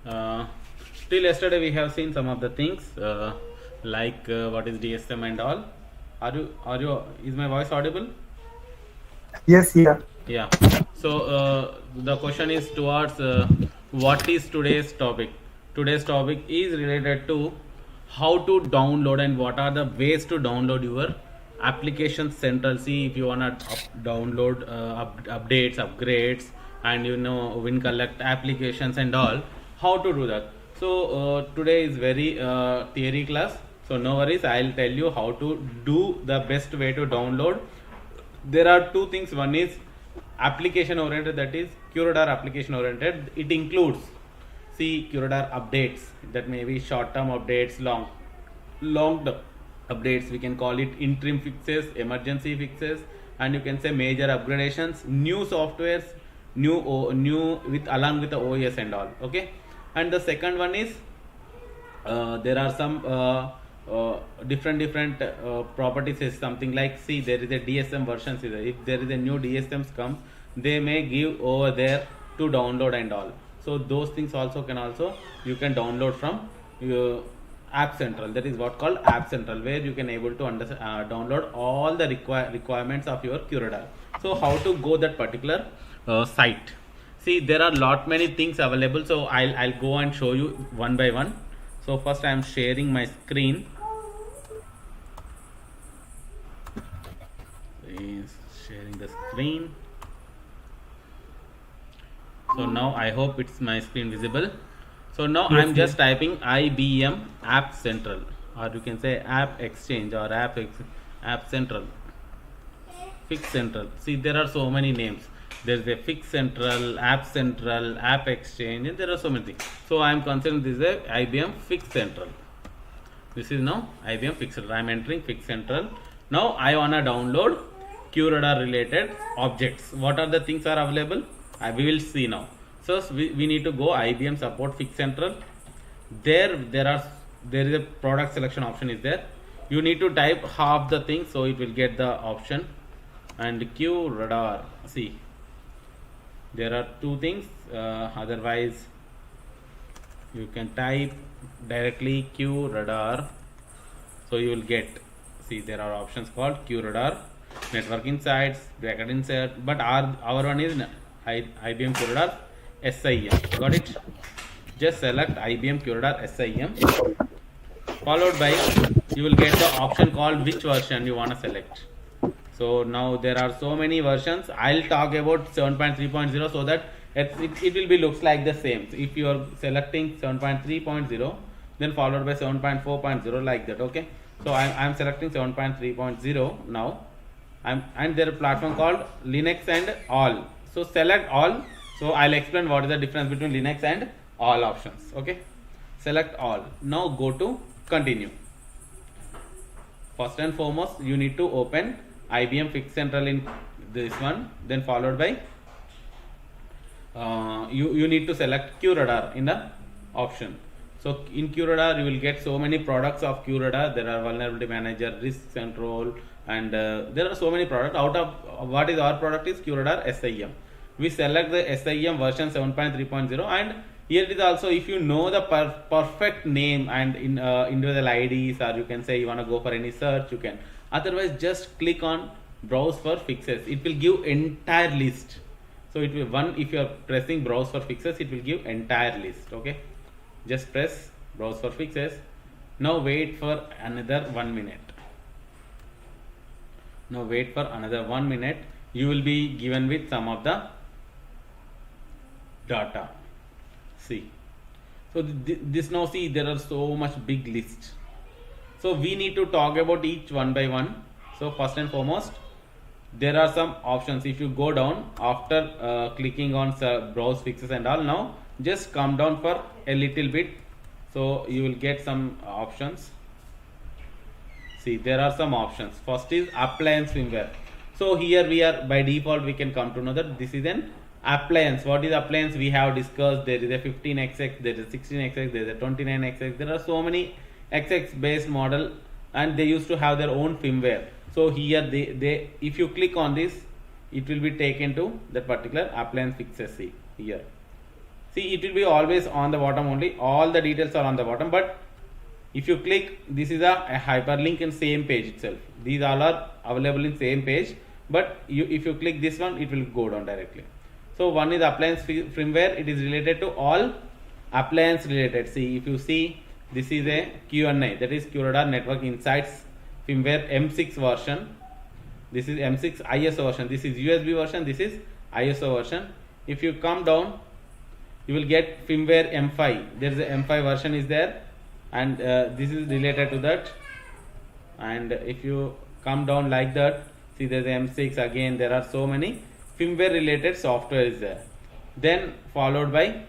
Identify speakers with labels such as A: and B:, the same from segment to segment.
A: Uh, Till yesterday we have seen some of the things like what is DSM and all. Is my voice audible?
B: Yes, yeah.
A: Yeah. So the question is towards what is today's topic? Today's topic is related to how to download and what are the ways to download your application central. See if you wanna download updates, upgrades, and win collect applications and all. How to do that? So today is very theory class. So no worries. I'll tell you how to do the best way to download. There are two things. One is application oriented, that is Curadar application oriented. It includes, see, Curadar updates, that may be short term updates, long term updates, we can call it interim fixes, emergency fixes, and you can say major upgradations, new softwares, new with along with the OS and all. Okay. And the second one is there are some different properties is something like, see, there is a DSM version. See, if there is a new DSMs comes, they may give over there to download and all. So those things also can also you can download from your App Central. That is what called App Central, where you can able to download all the requirements of your Curadar. So how to go that particular site? See, there are lot many things available, so I'll go and show you one by one. So first I am sharing my screen. Is sharing the screen. So now I hope it's my screen visible. So now
B: Yes,
A: I'm
B: yeah.
A: just typing IBM App Central, or you can say App Exchange or App Central, Fix Central. See, there are so many names. There's a Fix Central, App Central, App Exchange, and there are so many things. So I'm considering this is a IBM Fix Central. This is now IBM Fix Central. I'm entering Fix Central. Now I wanna download QRadar related objects. What are the things are available? We will see now. So we need to go IBM support Fix Central. There is a product selection option is there. You need to type half the thing, so it will get the option. And QRadar. See, there are two things. Otherwise, you can type directly QRadar. So you will get, see, there are options called QRadar, network insights, bracket insert, but our one is IBM QRadar SIM. Got it? Just select IBM QRadar SIM, followed by you will get the option called which version you want to select. So now there are so many versions. I'll talk about 7.3.0 so that it will be looks like the same. So if you are selecting 7.3.0, then followed by 7.4.0 like that. Okay. So I'm selecting 7.3.0 now. And there are platform called Linux and all. So select all. So I'll explain what is the difference between Linux and all options. Okay. Select all. Now go to continue. First and foremost, you need to open IBM Fix Central in this one, then followed by you need to select QRadar in the option. So in QRadar you will get so many products of QRadar. There are vulnerability manager, risk control, and there are so many products. Out of what is our product is QRadar SIM. We select the SIM version 7.3.0, and here it is also, if you know the perfect name and in individual IDs, or you can say you want to go for any search, you can. Otherwise, just click on browse for fixes. It will give entire list. So it will, one, if you are pressing browse for fixes, it will give entire list. Okay, just press browse for fixes. Now wait for another 1 minute. Now wait for another 1 minute. You will be given with some of the data. See, so this now, see, there are so much big list. So we need to talk about each one by one. So first and foremost, there are some options. If you go down after clicking on browse fixes and all, now just come down for a little bit. So you will get some options. See, there are some options. First is appliance firmware. So here we are, by default we can come to know that this is an appliance. What is appliance? We have discussed. There is a 15xx, there is a 16xx, there is a 29xx. There are so many xx based model, and they used to have their own firmware. So here they if you click on this, it will be taken to that particular appliance fixes. See here, See, it will be always on the bottom only. All the details are on the bottom, but if you click, this is a hyperlink in same page itself. These all are available in same page, but if you click this one, it will go down directly. So one is appliance firmware. It is related to all appliance related. See, if you see, this is a QNI, that is QRadar Network Insights firmware M6 version. This is M6 ISO version. This is USB version. This is ISO version. If you come down, you will get firmware M5. There is a M5 version is there, and this is related to that. And if you come down like that, see there's M6 again. There are so many firmware related software is there. Then followed by,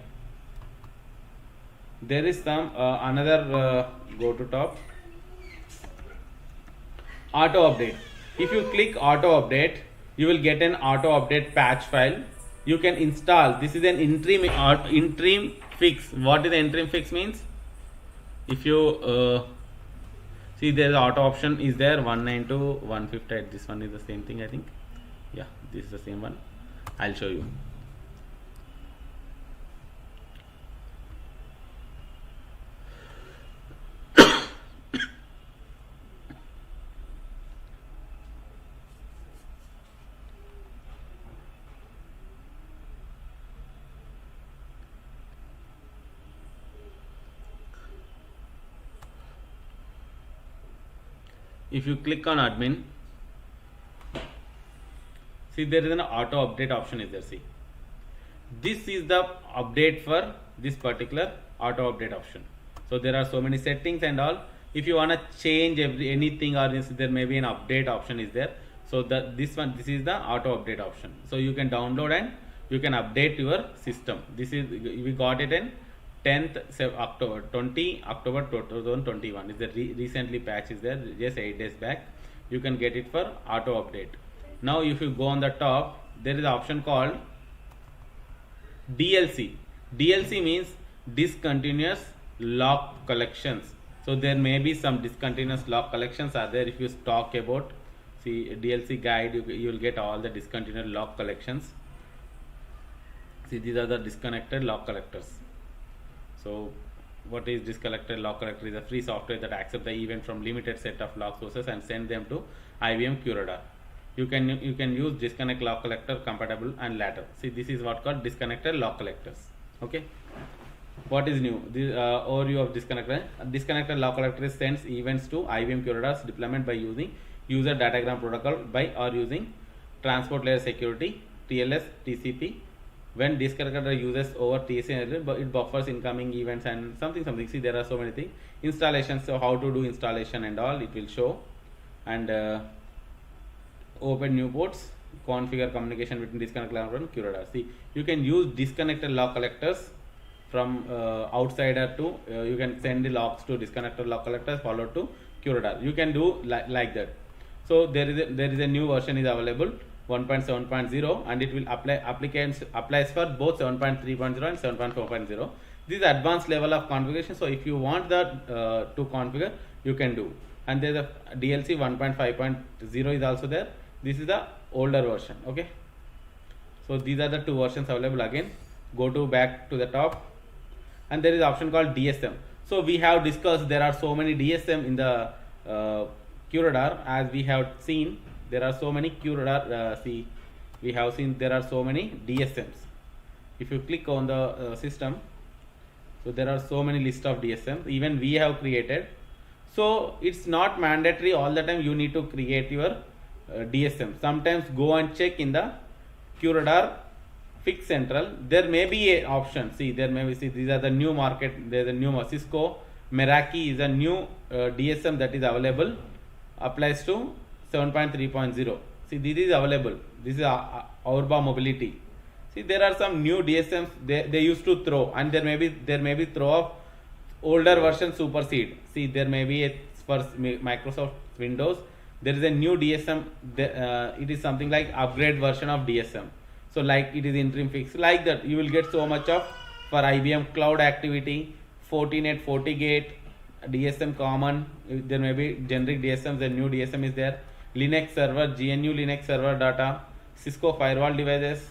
A: there is some another go to top, auto update. If you click auto update, you will get an auto update patch file. You can install. This is an interim fix. What is the interim fix means? If you see, there is auto option is there, 192, 158. This one is the same thing, I think. Yeah, this is the same one. I'll show you. If you click on admin, see there is an auto update option is there. See, this is the update for this particular auto update option. So there are so many settings and all. If you want to change anything, or there may be an update option is there. So this is the auto update option. So you can download and you can update your system. This is, we got it in 10th October 2021 is the recently patch is there, just 8 days back. You can get it for auto update. Now if you go on the top, there is an option called DLC. DLC means discontinuous log collections. So there may be some discontinuous log collections are there. If you talk about, see, DLC guide, you will get all the discontinuous log collections. See, these are the disconnected log collectors. So what is disconnected log collector? Is a free software that accepts the event from limited set of log sources and send them to IBM QRadar. You can use disconnect log collector compatible and later. See, this is what called disconnected log collectors. Okay. What is new? This overview of disconnected. Disconnected log collector sends events to IBM QRadar's deployment by using user datagram protocol or using transport layer security, TLS, TCP. When disconnector uses over TCP, it buffers incoming events and something. See, there are so many things. Installations, so how to do installation and all, it will show. And open new ports, configure communication between disconnect log and QRadar. See, you can use disconnected log collectors from outsider to, you can send the logs to disconnected log collectors followed to QRadar. You can do like that. So there is a new version is available, 1.7.0, and it will applies for both 7.3.0 and 7.4.0. This is advanced level of configuration. So if you want that to configure, you can do. And there is a DLC 1.5.0 is also there. This is the older version. Okay. So these are the two versions available. Again, go to back to the top, and there is option called DSM. So we have discussed there are so many DSM in the QRadar, as we have seen. There are so many QRadar. See, we have seen there are so many DSMs. If you click on the system, so there are so many list of DSMs. Even we have created. So it's not mandatory all the time you need to create your DSM. Sometimes go and check in the QRadar Fix Central. There may be a option. See, there may be, see, these are the new market. There is a new Cisco Meraki is a new DSM that is available. Applies to 7.3.0. See, this is available. This is Aurba Mobility. See, there are some new DSMs they used to throw, and there may be throw of older version supersede. See, there may be a for Microsoft Windows. There is a new DSM. It is something like upgrade version of DSM. So like it is interim fix like that. You will get so much of for IBM Cloud Activity, Fortinet, FortiGate, DSM common. There may be generic DSMs. The new DSM is there. Linux server, GNU Linux server data, Cisco firewall devices.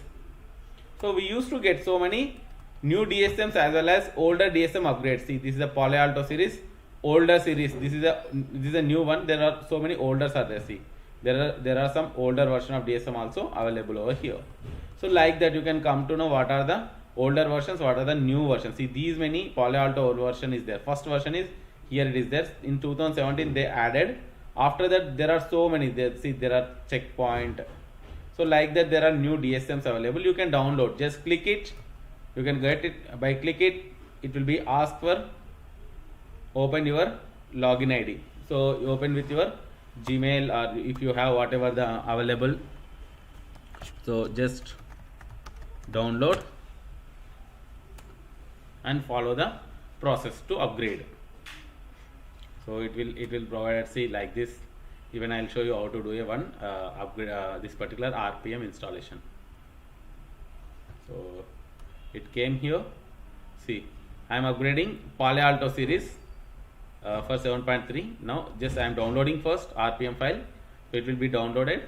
A: So we used to get so many new DSMs as well as older DSM upgrades. See, this is a Palo Alto series, older series. This is a new one. There are so many olders are there. See, there are some older version of DSM also available over here. So like that, you can come to know what are the older versions, what are the new versions. See, these many Palo Alto old version is there. First version is here, it is there. In 2017 they added. After that there are so many there. See, there are Checkpoint. So like that, there are new DSMs available. You can download. Just click it. You can get it by click it. It will be asked for open your login ID. So you open with your Gmail, or if you have whatever the available. So just download and follow the process to upgrade. So it will provide, see, like this. Even I'll show you how to do a one upgrade this particular RPM installation. So it came here. See, I am upgrading Palo Alto series for 7.3. Now just I am downloading first RPM file. So it will be downloaded.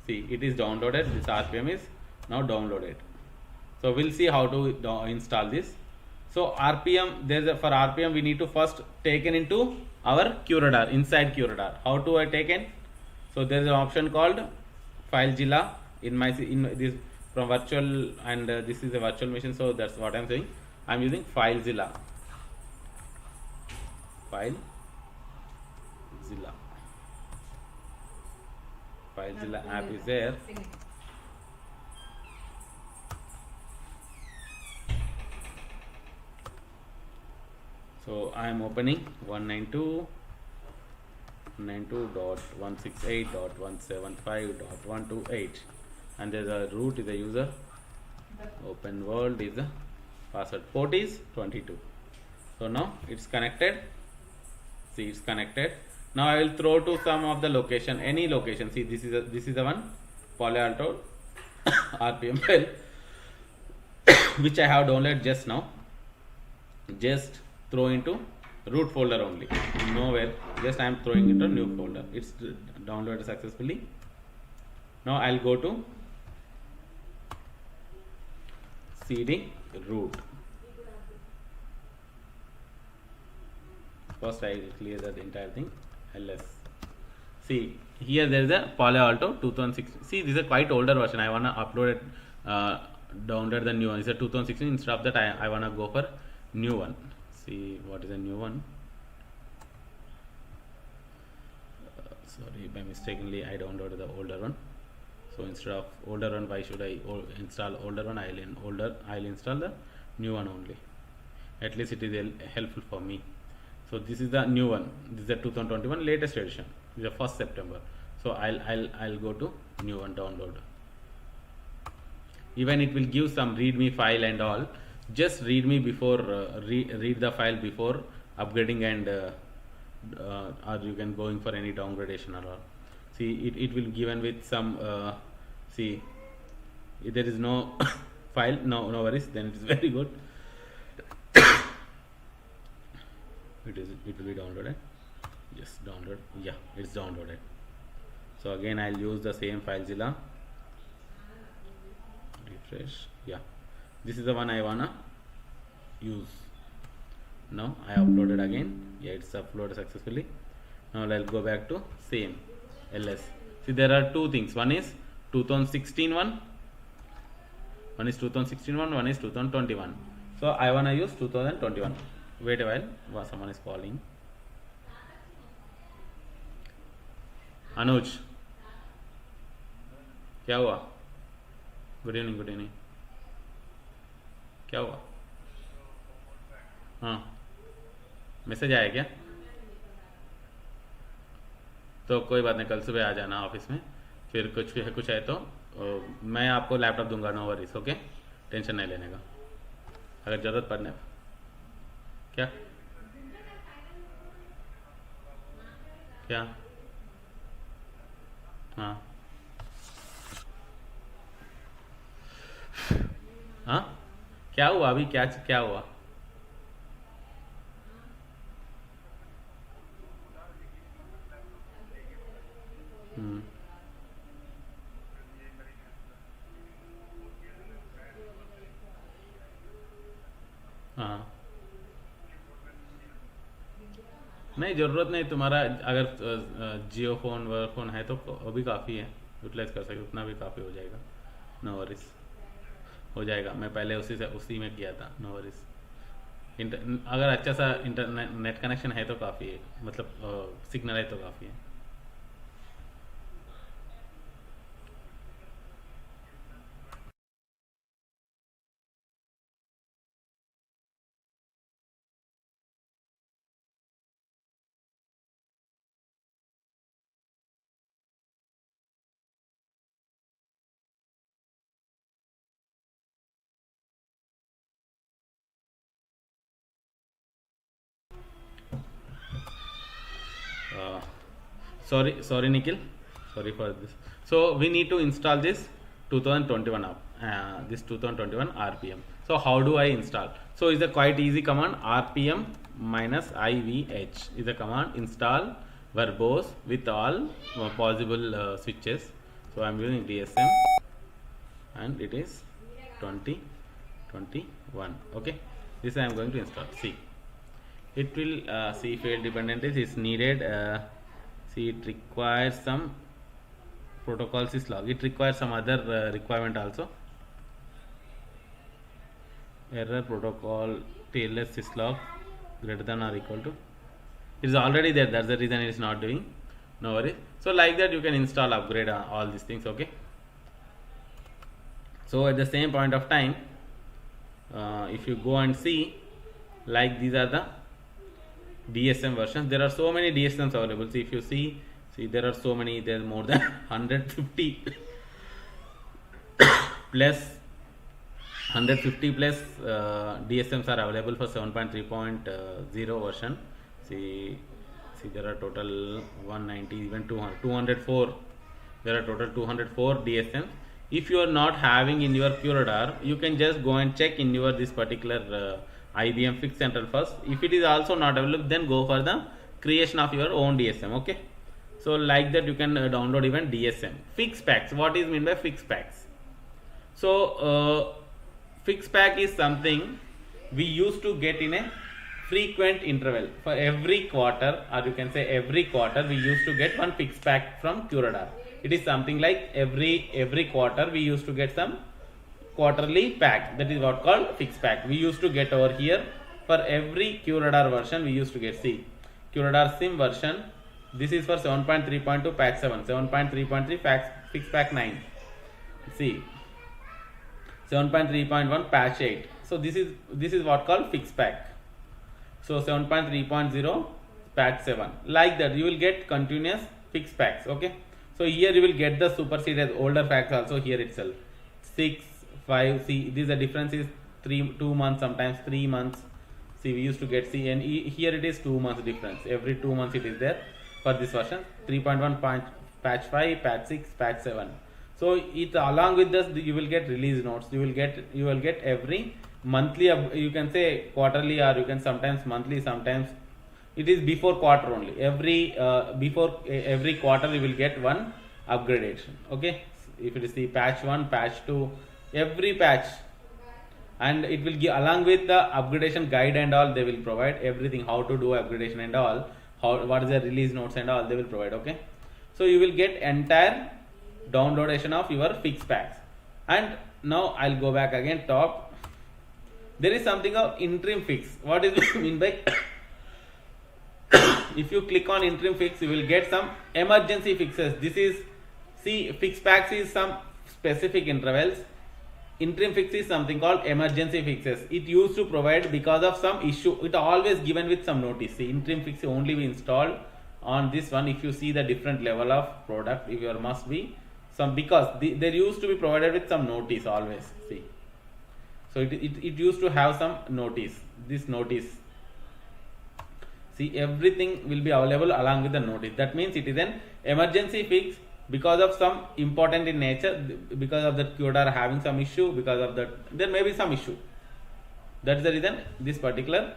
A: See, it is downloaded. This RPM is now downloaded. So we'll see how to install this. So RPM, for RPM we need to first taken into our QRadar, inside QRadar. How to I taken? So there is an option called FileZilla in this from virtual, and this is a virtual machine. So that's what I'm saying. I'm using FileZilla. FileZilla app is there. So I am opening 192.168.175.128, and there's a root is a user, open world is the password, port is 22. So now it's connected. See, it's connected. Now I will throw to some of the location, any location. See, this is the one Palo Alto RPM file which I have downloaded just now. Just throw into root folder only, nowhere. Just I am throwing into new folder. It's downloaded successfully. Now I'll go to cd root. First I will clear the entire thing. ls. See, here there is a Palo Alto 2016. See, this is a quite older version. I wanna upload it, download the new one. It's a 2016. Instead of that, I wanna go for new one. See, what is a new one? Sorry, by mistakenly I downloaded the older one. So instead of older one, why should I install older one? I'll install the new one only. At least it is helpful for me. So this is the new one. This is the 2021 latest edition. This is the 1st September. So I'll go to new one, download. Even it will give some readme file and all. Just read me before read the file before upgrading, and or you can going for any downgradation or all. See, it will given with some see, if there is no file, no worries, then it is very good. It will be downloaded. Yes, download. Yeah, it's downloaded. So again I'll use the same FileZilla. Refresh. Yeah, this is the one I wanna use. Now I uploaded again. Yeah, it's uploaded successfully. Now I'll go back to same ls. See, there are two things. One is 2016 one. One is 2016 one. One is 2021. So I wanna use 2021. Wait a while. Someone is calling. Anuj, क्या हुआ? Good evening, good evening. क्या हुआ? हाँ, message आया क्या? तो कोई बात नहीं, कल सुबह आ जाना ऑफिस में. फिर कुछ है तो मैं आपको लैपटॉप दूंगा. No worries. ओके, टेंशन नहीं लेने का. अगर ज़रूरत पड़ने. क्या क्या? हाँ हाँ, क्या हुआ अभी? क्या हुआ? हाँ, नहीं ज़रूरत नहीं तुम्हारा, अगर जियो फ़ोन व फ़ोन है तो वो भी काफ़ी है, यूटिलाइज कर सकते, उतना भी काफ़ी हो जाएगा। नो वरीज, हो जाएगा। मैं पहले उसी में किया था, नो वरीज। अगर अच्छा सा इंटरनेट नेट कनेक्शन है तो काफ़ी है, मतलब सिग्नल है तो काफ़ी है। Uh, sorry Nikhil, sorry for this. So we need to install this 2021 app, this 2021 rpm. So how do I install? So is a quite easy command, rpm minus ivh is a command, install verbose with all possible switches. So I'm using dsm and it is 2021. Okay, this I am going to install. See, it will see failed dependencies is needed. See, it requires some protocol syslog, it requires some other requirement also. Error protocol tls syslog greater than or equal to, it is already there, that's the reason it is not doing. No worries. So like that you can install, upgrade all these things. Okay, so at the same point of time, if you go and see, like these are the DSM versions. There are so many DSMs available. See, if you see there are so many. There are more than 150 plus 150 plus DSMs are available for 7.3.0 version. See, there are total 190, even 200, 204. There are total 204 DSMs. If you are not having in your QRadar, you can just go and check in your this particular IBM Fix Central first. If it is also not available, then go for the creation of your own DSM. Okay, so like that you can download even DSM fix packs. What is mean by fix packs? So fix pack is something we used to get in a frequent interval. For every quarter, or you can say every quarter, we used to get one fix pack from QRadar. It is something like every quarter we used to get some quarterly pack, that is what called fix pack we used to get over here. For every QRadar version we used to get, see, QRadar sim version, this is for 7.3.2 patch 7, 7.3.3 fix pack 9, see 7.3.1 patch 8. So this is what called fix pack. So 7.3.0 patch 7, like that you will get continuous fix packs. Okay, so here you will get the superseded older packs also here itself, 6, 5. See, this the difference is 2 months, sometimes 3 months. See, we used to get, see, and here it is 2 months difference. Every 2 months it is there for this version. 3.1 patch 5, patch 6, patch 7. So it along with this you will get release notes. You will get every monthly, you can say quarterly, or you can sometimes monthly, sometimes it is before quarter only. Before every quarter you will get one upgradation. Okay, if it is the patch 1, patch 2, every patch, and it will give along with the upgradation guide and all, they will provide everything, how to do upgradation and all, what is the release notes and all, they will provide. Okay, so you will get entire downloadation of your fix packs. And now I'll go back again top. There is something of interim fix. What is it mean by if you click on interim fix, you will get some emergency fixes. This is, see, fix packs is some specific intervals. Interim fix is something called emergency fixes. It used to provide because of some issue. It always given with some notice. See, interim fix only be installed on this one. If you see the different level of product, if there must be some, because they used to be provided with some notice always. See, so it used to have some notice. This notice, see, everything will be available along with the notice. That means it is an emergency fix because of some important in nature, because of the QRadar having some issue, because of that there may be some issue. That's the reason this particular,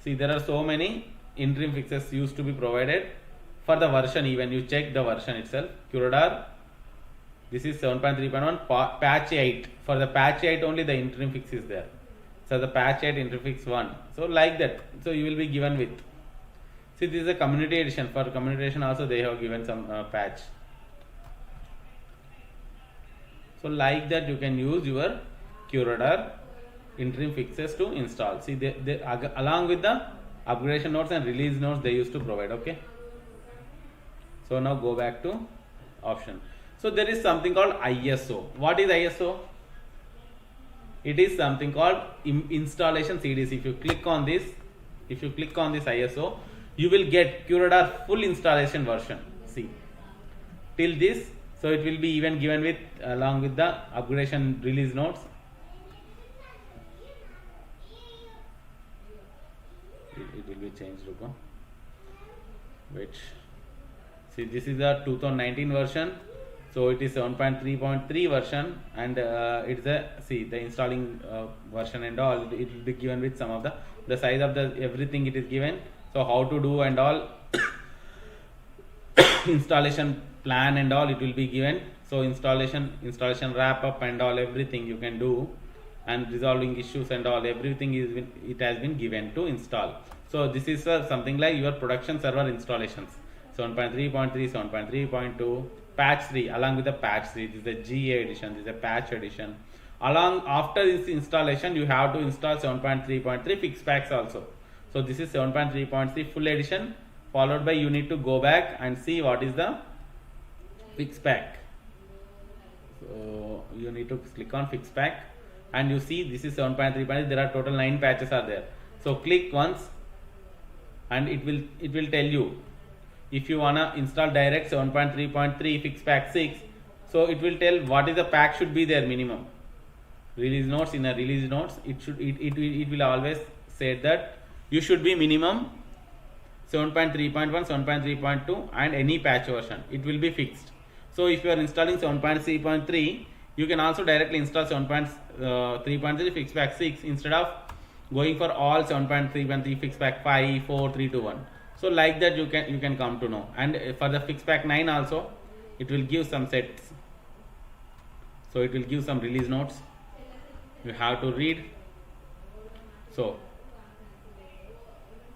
A: see, there are so many interim fixes used to be provided for the version. Even you check the version itself, QRadar, this is 7.3.1 patch 8. For the patch 8 only the interim fix is there. So the patch at interfix 1. So like that. So you will be given with. See, this is a community edition. For community edition also they have given some patch. So like that you can use your QRadar interim fixes to install. See, they along with the upgradation notes and release notes they used to provide. Okay. So now go back to option. So there is something called ISO. What is ISO? It is something called installation CDC. If you click on this ISO, you will get QRadar full installation version. See, till this. So it will be even given with along with the upgradation release notes. It will be changed. Look, wait. See, this is the 2019 version. So it is 7.3.3 version, and it's the installing version and all. It will be given with some of the size of the everything it is given. So how to do and all installation plan and all it will be given. So installation wrap up and all everything you can do, and resolving issues and all everything it has been given to install. So this is something like your production server installations. 7.3.3, 7.3.2, patch 3 along with the patch 3. This is the GA edition, this is the patch edition. Along after this installation you have to install 7.3.3 fix packs also. So this is 7.3.3 full edition, followed by you need to go back and see what is the fix pack. So you need to click on fix pack and you see this is 7.3. There are total 9 patches are there. So click once and it will tell you if you wanna install direct 7.3.3 fix pack 6. So it will tell what is the pack should be there minimum. Release notes, in a release notes it will always say that you should be minimum 7.3.1, 7.3.2 and any patch version. It will be fixed. So if you are installing 7.3.3, you can also directly install 7.3.3 fix pack 6 instead of going for all 7.3.3 fix pack 5, 4, 3, 2, 1. So like that you can come to know. And for the fix pack 9 also it will give some sets. So it will give some release notes. You have to read. So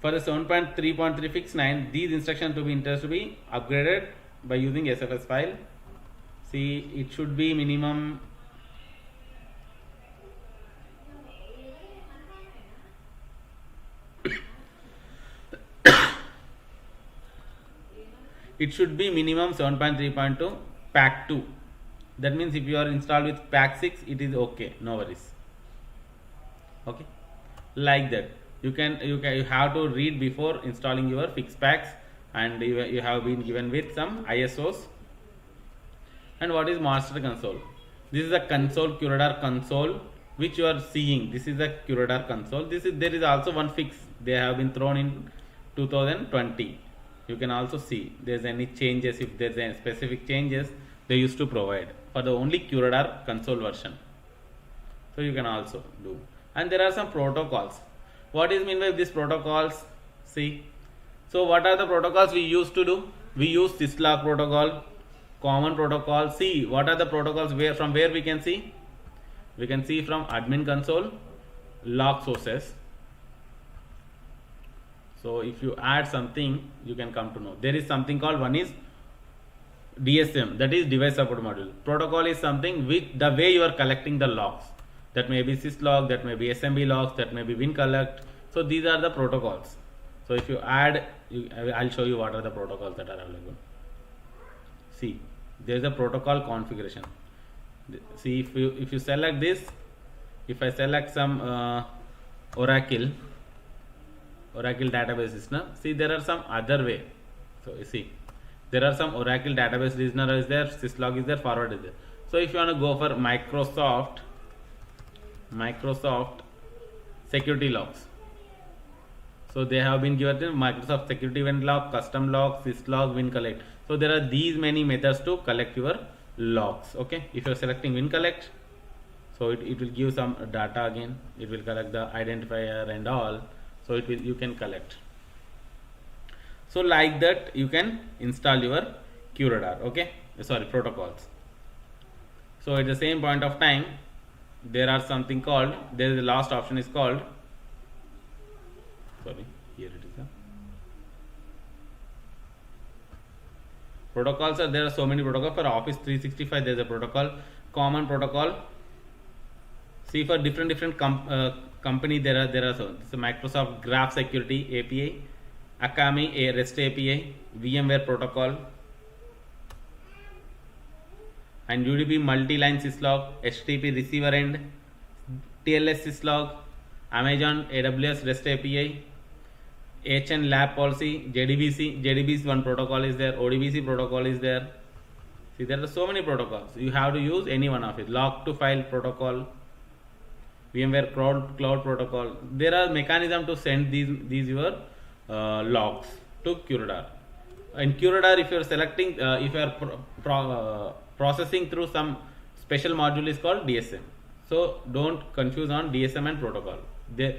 A: for the 7.3.3 fix 9, these instructions to be upgraded by using SFS file. See, it should be minimum it should be minimum 7.3.2 pack 2. That means if you are installed with pack 6, it is okay, no worries. Okay, like that you have to read before installing your fix packs, and you have been given with some ISOs. And what is master console? This is a console, QRadar console, which you are seeing. This is the QRadar console. There is also one fix they have been thrown in 2020. You can also see there's any changes. If there's any specific changes, they used to provide for the only QRadar console version. So you can also do. And there are some protocols. What is mean by these protocols? See, so what are the protocols we used to do? We use syslog protocol, common protocol. See, what are the protocols from where we can see? We can see from admin console, log sources. So if you add something, you can come to know. There is something called, one is DSM, that is device support module. Protocol is something with the way you are collecting the logs. That may be syslog, that may be SMB logs, that may be WinCollect. So these are the protocols. So if you add, I'll show you what are the protocols that are available. See, there is a protocol configuration. See, if you select this, if I select some Oracle database listener, see there are some other way. So you see, there are some Oracle database listener is there, syslog is there, forward is there. So if you want to go for Microsoft security logs, so they have been given Microsoft security event log, custom log, syslog, WinCollect. So there are these many methods to collect your logs. Okay, if you are selecting WinCollect, so it will give some data again. It will collect the identifier and all. So you can collect. So like that you can install your QRadar. Okay, sorry, protocols. So at the same point of time, there are something called, there is the last option is called, sorry, here it is. Protocols are, there are so many protocols. For Office 365 there is a protocol, common protocol. See, for different company there are so Microsoft Graph Security API, Akami a REST API, VMware protocol, and UDP multi-line syslog, HTTP receiver end, TLS syslog, Amazon AWS REST API, HN lab policy, JDBC one protocol is there, ODBC protocol is there. See, there are so many protocols. You have to use any one of it. Log to file protocol, VMware cloud protocol. There are mechanism to send these your logs to QRadar. In QRadar, if you are selecting, if you are processing through some special module is called DSM. So don't confuse on DSM and protocol. The